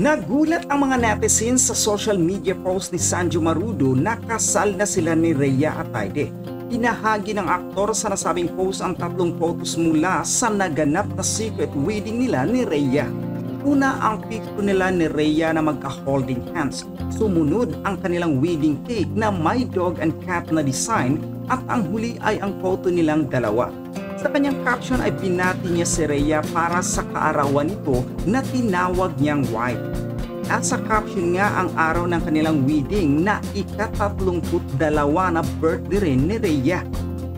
Nagulat ang mga netizens sa social media post ni Sanjo Marudo na kasal na sila ni Rhea Atayde. Pinahagi ng aktor sa nasabing post ang 3 photos mula sa naganap na secret wedding nila ni Rhea. Una ang picture nila ni Rhea na magka-holding hands. Sumunod ang kanilang wedding cake na may dog and cat na design at ang huli ay ang photo nilang dalawa. Sa kanyang caption ay binati niya si Rhea para sa kaarawan nito na tinawag niyang wife. At sa caption nga ang araw ng kanilang wedding na ika-32 na birthday rin ni Rhea.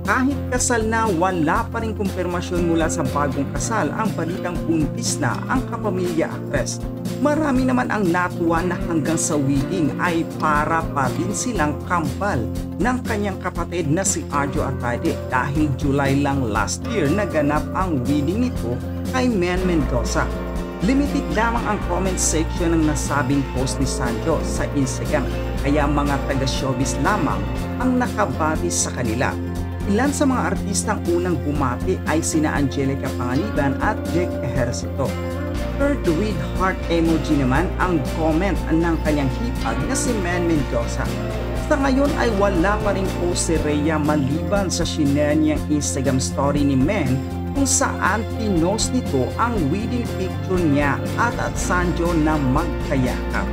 Kahit kasal na, wala pa rin kumpirmasyon mula sa bagong kasal ang balitang buntis na ang kapamilya actress. Marami naman ang natuwa na hanggang sa wedding ay para pa rin silang kambal ng kanyang kapatid na si Arjo Atayde dahil July lang last year naganap ang wedding nito kay Men Mendoza. Limited lamang ang comment section ng nasabing post ni Sanjo sa Instagram kaya mga taga-showbiz lamang ang nakabati sa kanila. Ilan sa mga artistang unang bumati ay sina Angelica Panganiban at Jake Ejercito. Third with heart emoji naman ang comment ng kanyang hipag na si Men Mendoza. Sa ngayon ay wala pa rin post si Rhea maliban sa shinare niyang Instagram story ni Men kung saan pinost nito ang wedding picture niya at Sanjo na magkayakap.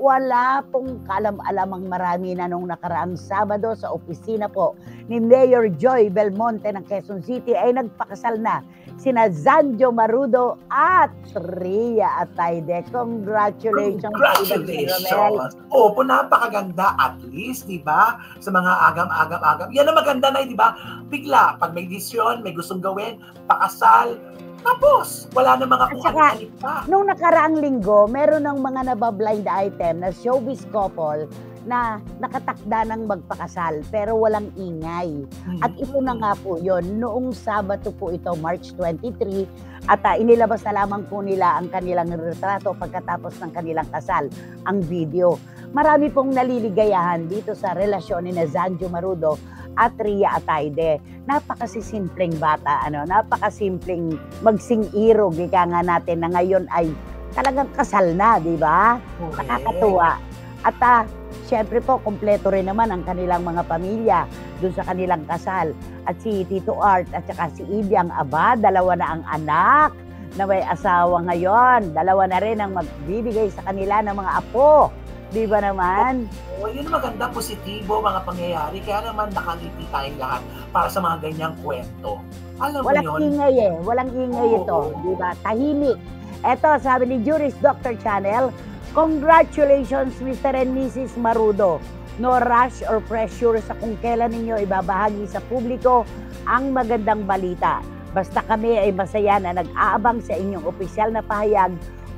Wala pong kaalam-alamang marami na nung nakaraang Sabado sa opisina po ni Mayor Joy Belmonte ng Quezon City ay nagpakasal na sina Sanjo Marudo at Rhea Atayde. Congratulations! Congratulations! Opo, napakaganda at least, di ba? Sa mga agam-agam-agam. Yan ang maganda na, di ba? Bigla, pag may desisyon, may gustong gawin, pakasal, tapos, wala na mga kuhalit pa. Nung nakaraang linggo, meron ng mga nabablind item na showbiz couple na nakatakda ng magpakasal pero walang ingay. At ito na nga po yun. Noong Sabado po ito, March 23, at inilabas na lamang po nila ang kanilang retrato pagkatapos ng kanilang kasal, ang video. Marami pong naliligayahan dito sa relasyon ni Sanjo Marudo at Rhea Atayde. Napakasimpleng bata, napakasimpleng magsing-irog, ika nga natin na ngayon ay talagang kasal na, di ba? Okay. Nakakatuwa. At syempre po, kompleto rin naman ang kanilang mga pamilya dun sa kanilang kasal. At si Tito Art at saka si Ibiang, dalawa na ang anak na may asawa ngayon. Dalawa na rin ang magbibigay sa kanila ng mga apo. Di ba naman? Yun maganda, positibo mga pangyayari. Kaya naman nakangiti tayong lahat para sa mga ganyang kwento. Alam mo yun? Walang ingay Walang ingay ito. Di ba? Tahimik. Eto, sabi ni Juris Dr. Channel, congratulations Mr. and Mrs. Marudo. No rush or pressure sa kung kailan ninyo ibabahagi sa publiko ang magandang balita. Basta kami ay masaya na nag-aabang sa inyong opisyal na pahayag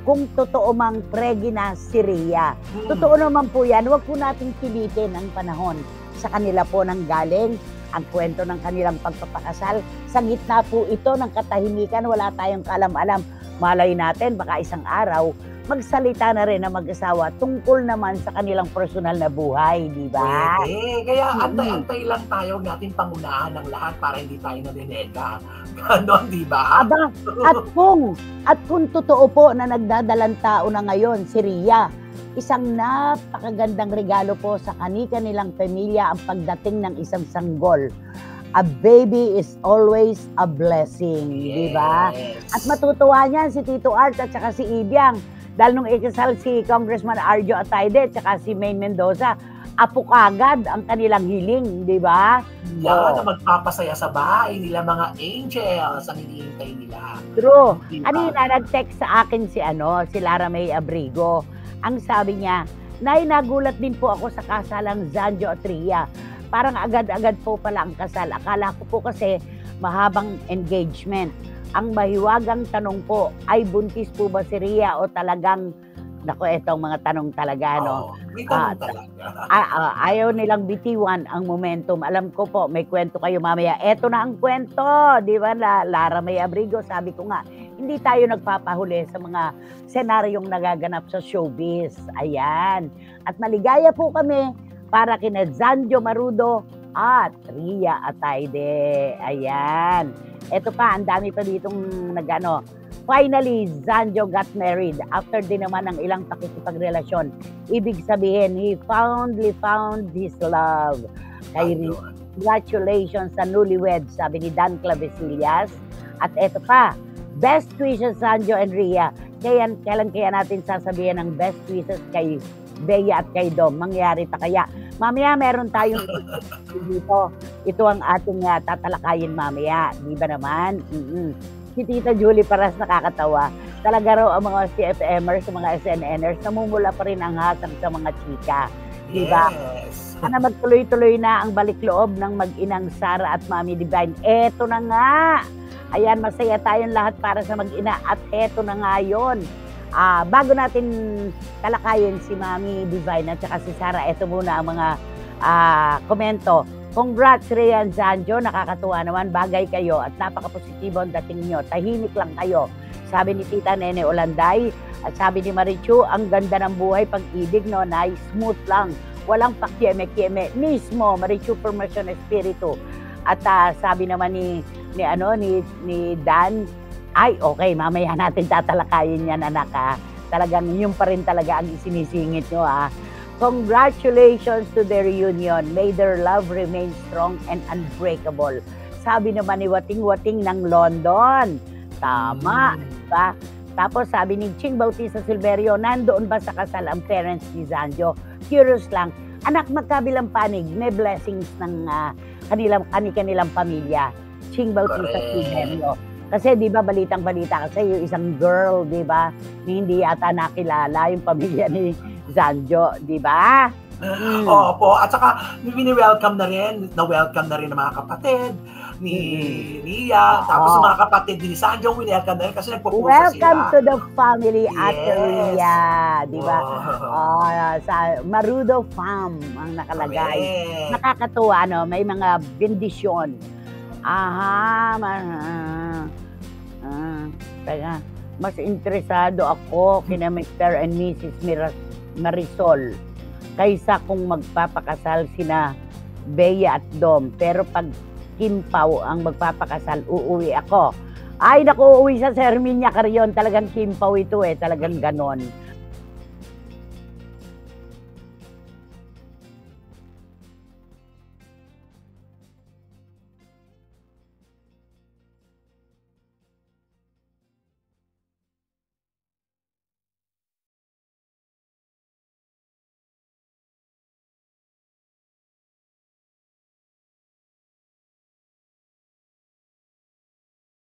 kung totoo mang pregi na si Rhea. Totoo naman po yan, huwag po nating pilitin ang panahon. Sa kanila po nang galing ang kwento ng kanilang pagpapakasal. Sa gitna po ito ng katahimikan, wala tayong kaalam-alam. Malay natin, baka isang araw, magsalita na rin ang mag-asawa tungkol naman sa kanilang personal na buhay, di ba? Kaya antay-antay lang tayo, natin pangunahan ng lahat para hindi tayo nadinega. Ganon, di ba? At kung totoo po na nagdadalang tao na ngayon si Rhea, isang napakagandang regalo po sa kanilang pamilya ang pagdating ng isang sanggol. A baby is always a blessing, di ba? At matutuwa niyan si Tito Art at saka si Ibiang. Dahil nung ikasal si Congressman Arjo Atayde at saka si Men Mendoza, apo kagad ang kanilang hiling, di ba? Yan, na magpapasaya sa bahay nila, mga angels ang hinihintay nila. True. Kanina nag-text sa akin si Lara May Abrigo. Ang sabi niya, Nay, nagulat din po ako sa kasalang Sanjo at Rhea. Parang agad-agad po pala ang kasal. Akala ko po kasi mahabang engagement. Ang mahiwagang tanong po, ay buntis po ba si Rhea o talagang, etong mga tanong talaga, may tanong talaga. Ayaw nilang bitiwan ang momentum. Alam ko po, may kwento kayo mamaya. Eto na ang kwento, di ba, Lara May Abrigo? Sabi ko nga, hindi tayo nagpapahuli sa mga senaryong nagaganap sa showbiz. Ayan. At maligaya po kami para kina Sanjo Marudo at Rhea Atayde. Ayan. Ito pa, ang dami pa ditong Finally, Zanjo got married after din naman ng ilang pakikipagrelasyon. Ibig sabihin, he finally found his love. Kay congratulations sa newlywed, sabi ni Dan Clavesillas. At eto pa, best wishes Zanjo and Rhea. Kailan kaya natin sasabihin ang best wishes kay Bea at kay Dom? Mangyari pa kaya? Mamaya meron tayong dito. Ito ang ating tatalakayin mamaya. Di ba naman? Si Tita Julie Paras nakakatawa. Talaga raw ang mga CFMers, mga SNNers, namumula pa rin ang hasang sa mga chika. Di ba? Yes. Sana magtuloy-tuloy na ang balik loob ng mag-inang Sara at Mami Divine. Eto na nga! Ayan, masaya tayong lahat para sa mag-ina at eto na nga yun. Bago natin talakayin si Mami Divine at saka si Sara, eto muna ang mga komento. Congrats, Rhea and Zanjo. Nakakatuwa naman. Bagay kayo at napaka-positibo ang dating nyo. Tahimik lang kayo. Sabi ni Tita Nene Olanday at sabi ni Marichu, ang ganda ng buhay pag-ibig, no? Nice, smooth lang. Walang pakieme-kieme. Mismo, Marichu Permission Espiritu. At sabi naman ni Dan, ay, okay, mamaya natin tatalakayin yan, anak, ha? Talagang yun pa rin talaga ang isinisingit nyo, ha? Congratulations to their reunion. May their love remain strong and unbreakable. Sabi naman ni Wating-Wating ng London. Tama, diba? Tapos sabi ni Ching Bautista Silverio, nandoon ba sa kasal ang parents ni Zanjo? Curious lang, anak, magkabilang panig, may blessings ng kanilang pamilya. Ching Bautista Silverio. Kasi di ba balitang-balita kasi yung isang girl, di ba, hindi yata nakilala yung pamilya ni Zanjo, di ba? Opo, at saka welcome na rin ng mga kapatid ni Rhea, tapos yung mga kapatid ni Zanjo, welcome na rin kasi nagpupusa sila. Welcome to the family, Ate Rhea, di ba? Sa Marudo Farm ang nakalagay. Nakakatuwa, no? May mga bendisyon. Teka, mas interesado ako kina Mr. and Mrs. Marisol kaysa kung magpapakasal sina Bea at Dom. Pero pag Kim Pao ang magpapakasal, uuwi ako. Ay, naku, uuwi sa Herminia Carrion. Talagang Kim Pao ito talagang ganon.